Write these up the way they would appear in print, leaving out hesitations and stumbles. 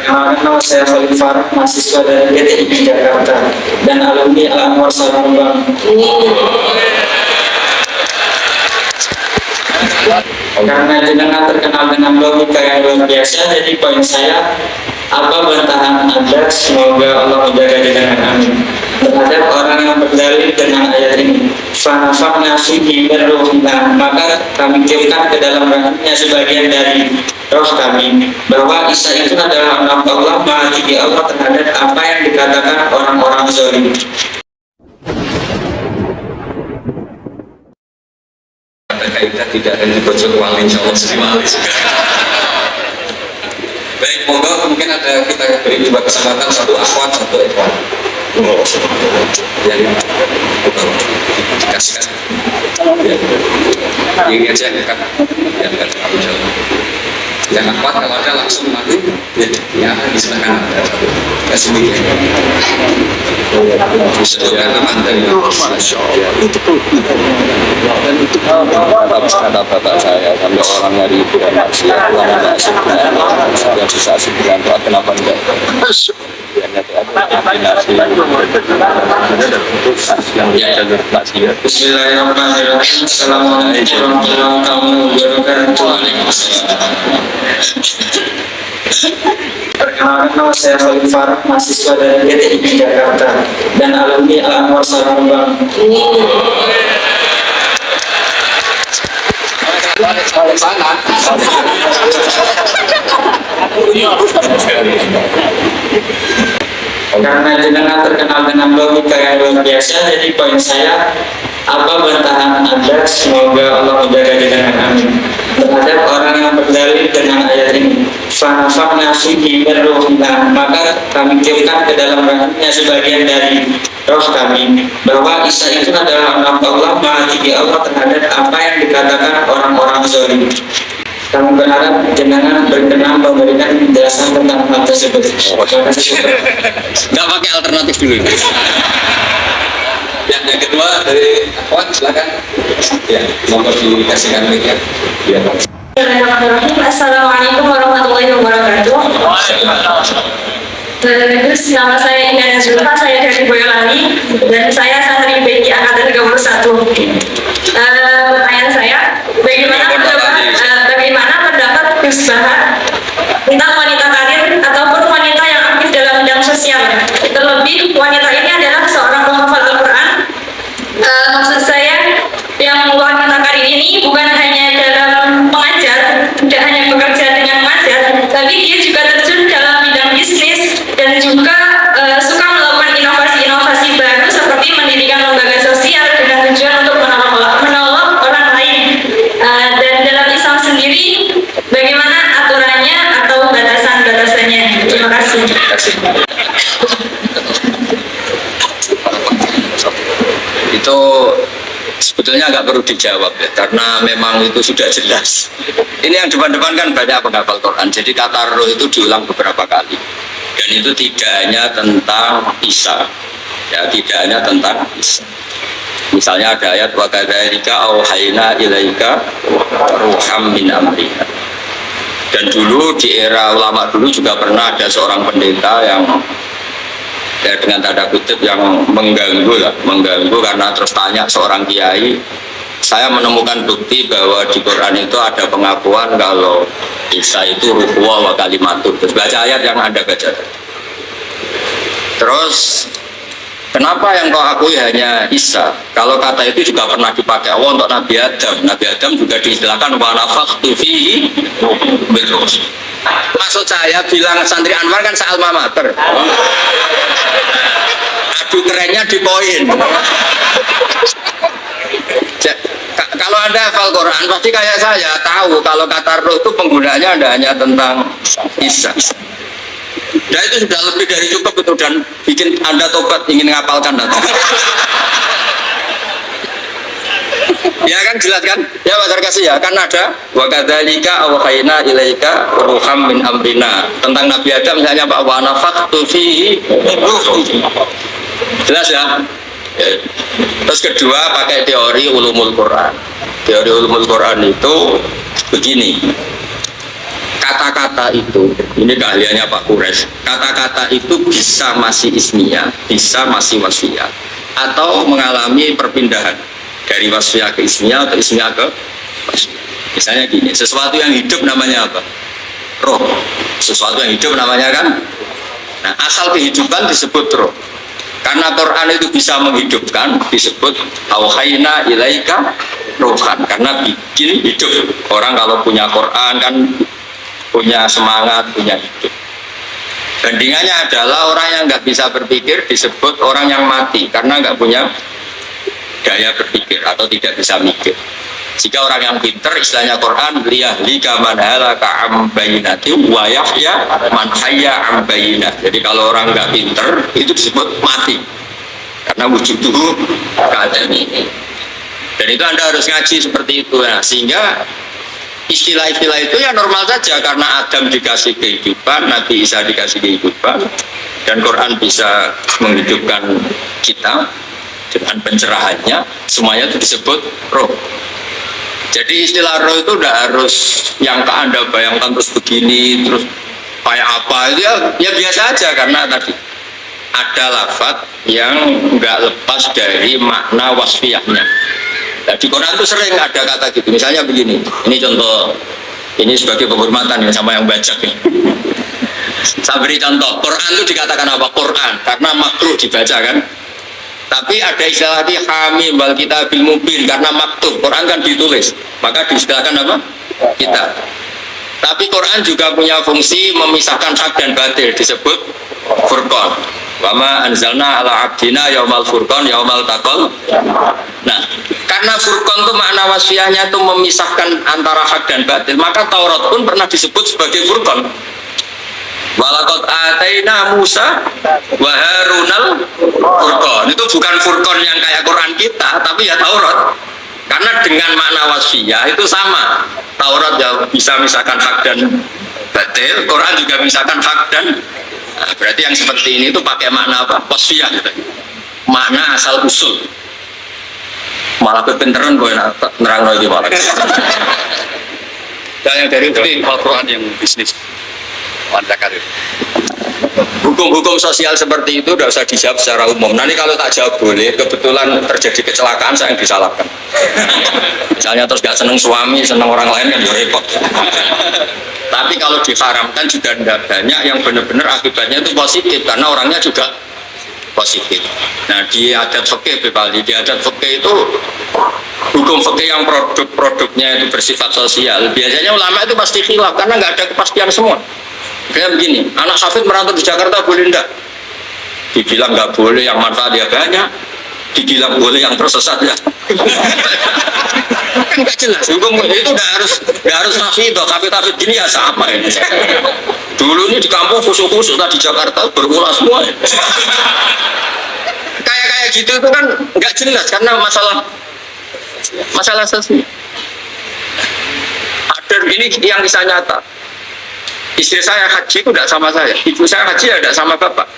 Nama saya Khalid Farah, mahasiswa dari PTIP Jakarta dan alumni Al-Anwar Samarang. Karena jenengan terkenal dengan logika yang luar biasa, jadi poin saya, apa bantahan Anda? Semoga Allah menjaga jenengan, amin, terhadap orang yang berdalil dengan ayat ini. Fanafakna fihi min ruhina, maka kami tiupkan ke dalam rahimnya sebagian dari roh kami, bahwa Isa itu adalah anak Allah, mengasihi Allah terhadap apa yang dikatakan orang-orang zalim. Kaidah tidak ada di pojok wali, insya Allah sering wali. Baik, monggo mungkin ada kita beri dua kesempatan, satu akhwat, satu ikhwan. Yang dikasihkan. Ini aja kan, yang kan aku jawab. Yang akhwat kalau ada langsung mati, ya di sebelah kanan. Kasih dia. Sebutkan nama Anda. Dan untuk kata bapak saya, sampai orang nyari itu dan maksiat, yang ada asik yang bisa asik dengan doa, kenapa enggak? Bismillahirrahmanirrahim. Assalamualaikum warahmatullahi wabarakatuh. Perkenalkan, nama saya Khalid Farah, mahasiswa dari PTIP Jakarta dan alumni Al-Anwar Samarang. Karena jenengan terkenal dengan logika yang luar biasa, jadi poin saya, apa bantahan Anda? Semoga Allah menjaga jenengan, amin, terhadap orang yang berdalil dengan ayat ini. Fanafakna fihi min ruhina, maka kami tiupkan ke dalam rahimnya sebagian dari roh kami, bahwa Isa itu adalah anak Allah, mengasihi Allah terhadap apa yang dikatakan orang-orang zalim. Kami berharap jenengan berkenan memberikan penjelasan tentang hal tersebut. Nggak pakai alternatif dulu. Yang kedua dari akhwat, silakan. Ya, monggo dikasihkan mic ya. Ya. Assalamualaikum warahmatullahi wabarakatuh. Nama saya Indah Zulfa, saya dari Boyolali dan saya santri BI Angkatan 31. Pertanyaan saya, bagaimana pendapat Gus Bahar tentang wanita karir ataupun wanita yang aktif dalam bidang sosial? Terlebih wanita ini adalah seorang penghafal Al-Quran. Maksud saya, yang wanita karir ini bukan hanya dalam mengajar, tidak hanya bekerja dengan mengajar, tapi dia juga terjun dalam bidang bisnis dan juga suka melakukan inovasi-inovasi baru seperti mendirikan lembaga sosial dengan tujuan untuk menolong orang lain. Dan dalam Islam sendiri, bagaimana aturannya atau batasan-batasannya? Terima kasih. Itu sebetulnya nggak perlu dijawab ya, karena memang itu sudah jelas. Ini yang depan-depan kan banyak penghafal Quran, jadi kata roh itu diulang beberapa kali, dan itu tidak hanya tentang Isa, ya, tidak hanya tentang Isa. Misalnya ada ayat wa kadzalika auhayna ilaika ruham min amrina. Dan dulu di era ulama dulu juga pernah ada seorang pendeta yang ya, dengan tanda kutip yang mengganggu karena terus tanya seorang kiai, saya menemukan bukti bahwa di Quran itu ada pengakuan kalau Isa itu ruhwa wa kalimatur. Terus baca ayat yang Anda baca. Terus kenapa yang kau akui hanya Isa? Kalau kata itu juga pernah dipakai Allah untuk Nabi Adam. Nabi Adam juga diistilahkan wa nafakhtu fihi min ruh. Maksud saya bilang santri Anwar kan sealma mater. Aduh kerennya di poin. Kalau Anda hafal Quran pasti kayak saya tahu kalau kata roh itu penggunaannya ada hanya tentang Isa. Dan itu sudah lebih dari cukup itu, dan bikin Anda tobat ingin ngapalkan nanti. Ya kan jelas kan? Ya Pak Sarkasi ya, kan ada wa kadzalika awhayna ilaika ruham min amrina. Tentang Nabi Adam misalnya Pak wa nafakhtu fihi ruhi. Jelas ya? Terus kedua pakai teori ulumul Quran. Teori ulumul Quran itu begini. kata-kata itu, ini keahliannya Pak Kures, kata-kata itu bisa masih ismiyah, bisa masih wasfiyah, atau mengalami perpindahan dari wasfiyah ke ismiyah atau ismiyah ke wasfiyah. Misalnya gini, sesuatu yang hidup namanya apa? Roh. Sesuatu yang hidup namanya kan? Nah, asal kehidupan disebut roh. Karena Quran itu bisa menghidupkan, disebut auhayna ilaika rohan, karena bikin hidup. Orang kalau punya Quran kan punya semangat, punya hidup. Bandingannya adalah orang yang nggak bisa berpikir disebut orang yang mati, karena nggak punya daya berpikir atau tidak bisa mikir. Jika orang yang pinter, istilahnya Quran, liyahlika man halaka am bayyinati wa yahya man hayya am bayyinah. Jadi kalau orang nggak pinter, itu disebut mati. Karena wujuduhu keadaan ini. Dan itu Anda harus ngaji seperti itu. Nah, sehingga istilah-istilah itu ya normal saja, karena Adam dikasih kehidupan, Nabi Isa dikasih kehidupan, dan Quran bisa menghidupkan kita dengan pencerahannya, semuanya itu disebut roh. Jadi istilah roh itu udah harus yang Anda bayangkan terus begini, terus kayak apa, itu ya biasa aja, karena tadi ada lafaz yang nggak lepas dari makna wasfiyahnya. Nah, di Quran itu sering ada kata gitu, misalnya begini, ini contoh, ini sebagai penghormatan ya sama yang baca ya. Saya beri contoh, Quran itu dikatakan apa? Quran, karena makruh dibaca kan. Tapi ada istilah lagi hamim wal kitabil mubin, karena maktub. Quran kan ditulis, maka diistilahkan apa? Kitab. Tapi Quran juga punya fungsi memisahkan hak dan batil, disebut furqan. Wama anzalna ala abdina yaumal furqan yaumal taqal. Nah, karena furqan itu makna wasfiyahnya itu memisahkan antara hak dan batil, maka Taurat pun pernah disebut sebagai furqan. Walaqad ataina Musa wa Harunal furqan. Itu bukan furqan yang kayak Quran kita, tapi ya Taurat. Karena dengan makna wasfiyah itu sama. Taurat ya bisa misalkan hak dan batil, Quran juga misalkan hak dan berarti yang seperti ini itu pakai makna apa? Wasfiyah gitu. Makna asal usul. Malah kepinteran gue nerang lagi malah. Dan yang dari itu Al-Quran yang bisnis. Anda karir. Hukum-hukum sosial seperti itu udah usah dijawab secara umum. Nanti kalau tak jawab boleh, kebetulan terjadi kecelakaan saya yang disalahkan. Misalnya terus gak seneng suami, seneng orang lain kan ya repot. Tapi kalau diharamkan juga tidak banyak yang benar-benar akibatnya itu positif, karena orangnya juga positif. Nah, di adat fikih di adat fikih itu hukum fikih yang produk-produknya itu bersifat sosial. Biasanya ulama itu pasti khilaf karena nggak ada kepastian semua. Kayak begini, anak hafid merantau di Jakarta boleh enggak? Dibilang nggak boleh, yang manfaatnya banyak. Dibilang boleh, yang tersesat ya. Kan nggak jelas. Hukum itu nggak harus hafid gini ya sama ini. Dulu ini di kampung khusus di Jakarta berulah semua. Kayak gitu itu kan nggak jelas karena masalah sosial. Ada ini yang kisah nyata. Istri saya haji itu tidak sama saya, ibu saya haji ya tidak sama bapak.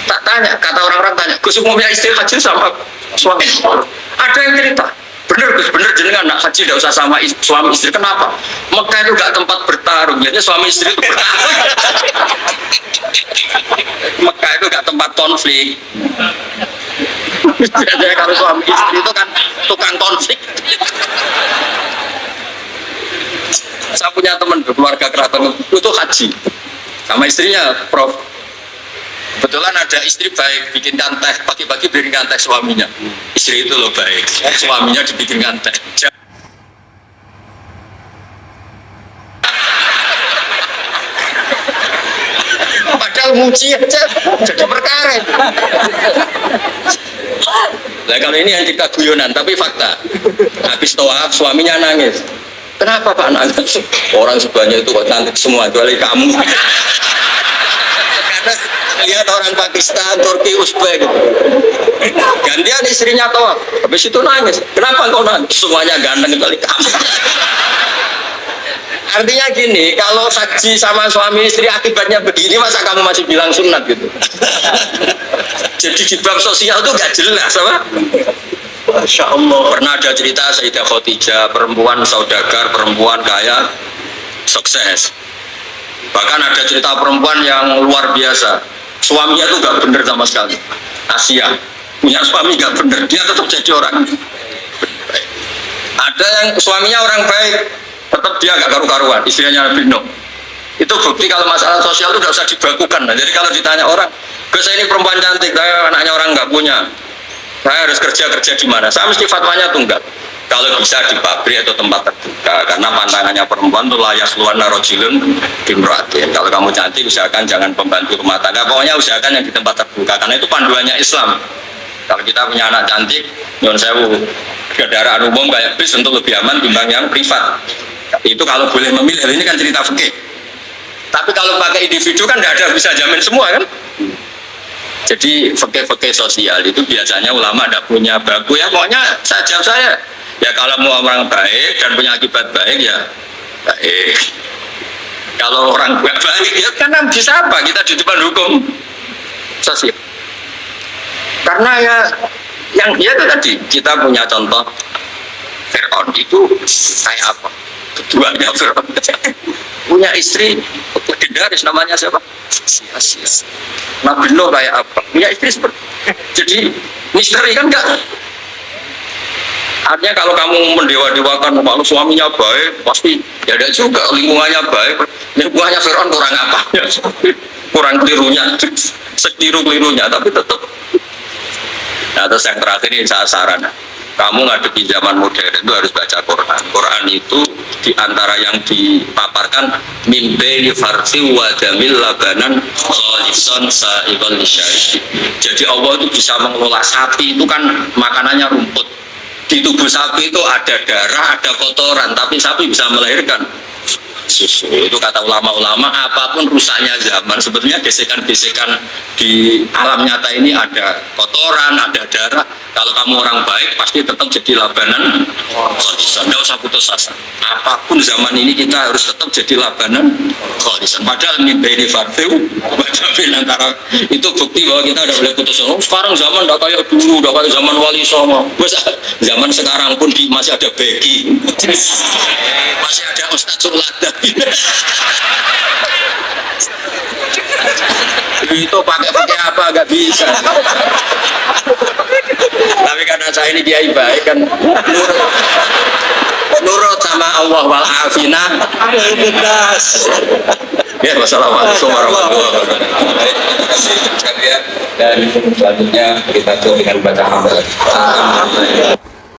Tak tanya, kata orang-orang tanya, Gus umumnya istri haji sama suami. Ada yang cerita, bener Gus, bener jenengan nak haji tidak usah sama suami istri. Kenapa? Mekah itu gak tempat bertarung, biasanya suami istri itu bertarung. Mekah itu gak tempat konflik. Biasanya kalau suami istri itu kan tukang konflik. Saya punya teman berkeluarga keraton itu haji sama istrinya, Prof. Kebetulan ada istri baik, bikinkan teh pagi-pagi, berikan teh suaminya. Istri itu loh baik, suaminya dibikinkan teh. Padahal muji aja jadi perkara. Nah, kalau ini yang kita guyonan, tapi fakta. Habis tawaf suaminya nangis. Kenapa Pak nangis? Orang sebanyak itu kok cantik semua, kecuali kamu. Karena lihat orang Pakistan, Turki, Uzbek gitu. Gantian istrinya tawaf, habis itu nangis. Kenapa kau nangis? Semuanya ganteng kecuali kamu. Artinya gini, kalau haji sama suami istri akibatnya begini, masa kamu masih bilang sunat gitu? Jadi di bab sosial itu gak jelas, apa? Masya Allah. Pernah ada cerita Sayyidah Khadijah, perempuan saudagar, perempuan kaya, sukses. Bahkan ada cerita perempuan yang luar biasa, suaminya tuh gak bener sama sekali. Asia punya suami gak bener, dia tetap jadi orang baik. Ada yang suaminya orang baik, tetap dia gak karu-karuan, istrinya Nabi Nuh. Itu bukti kalau masalah sosial itu gak usah dibakukan. Nah, jadi kalau ditanya orang, "Gus, saya ini perempuan cantik, saya anaknya orang gak punya, saya harus kerja di mana?" Saya mesti fatwanya tunggal. Kalau bisa di pabrik atau tempat terbuka, karena pantangannya perempuan itu layak luar narojilun bimratin. Kalau kamu cantik, usahakan jangan pembantu rumah tangga. Pokoknya usahakan yang di tempat terbuka, karena itu panduannya Islam. Kalau kita punya anak cantik, nyuwun sewu, kendaraan umum kayak bis untuk lebih aman timbang yang privat. Itu kalau boleh memilih. Ini kan cerita fikih. Tapi kalau pakai individu kan tidak ada bisa jamin semua kan. Jadi fikih-fikih sosial itu biasanya ulama tidak punya baku ya. Pokoknya saya ya kalau mau orang baik dan punya akibat baik ya baik. Kalau orang nggak baik ya karena bisa apa kita di depan hukum sosial. Karena ya yang dia itu tadi kita punya contoh Fir'aun itu kayak apa? Keduanya Fir'aun punya istri legendaris namanya siapa? Sia-sia. Nabi Nuh kayak apa? Punya istri seperti jadi misteri kan enggak? Artinya kalau kamu mendewa-dewakan kalau suaminya baik, pasti ya ada juga lingkungannya baik. Lingkungannya Fir'aun kurang apa? Kurang kelirunya, sekeliru-kelirunya, tapi tetap. Nah, terus yang terakhir ini saya saran, kamu ngadepi zaman modern itu harus baca Quran. Quran itu diantara yang dipaparkan mimpi farsi wa jamil labanan kholisan sa'iqal lisyari. Jadi Allah itu bisa mengelola sapi itu kan makanannya rumput. Di tubuh sapi itu ada darah, ada kotoran, tapi sapi bisa melahirkan susu. Itu kata ulama-ulama, apapun rusaknya zaman, sebetulnya gesekan-gesekan di alam nyata ini ada kotoran, ada darah. Kalau kamu orang baik, pasti tetap jadi labanan kholisan. Tidak usah putus asa. Apapun zaman ini kita harus tetap jadi labanan kholisan. Padahal mimpi ini farfiu, antara itu bukti bahwa kita tidak boleh putus asa. Sekarang zaman tidak kayak dulu, tidak kayak zaman Wali Songo. Zaman sekarang pun masih ada begi, masih ada Ustadz Sulada. Itu pakai apa nggak bisa. Tapi karena saya ini kiai baik kan nurut sama Allah wal afina. Ya, wassalamualaikum warahmatullahi wabarakatuh. Dan selanjutnya kita tutup dengan baca hamdalah.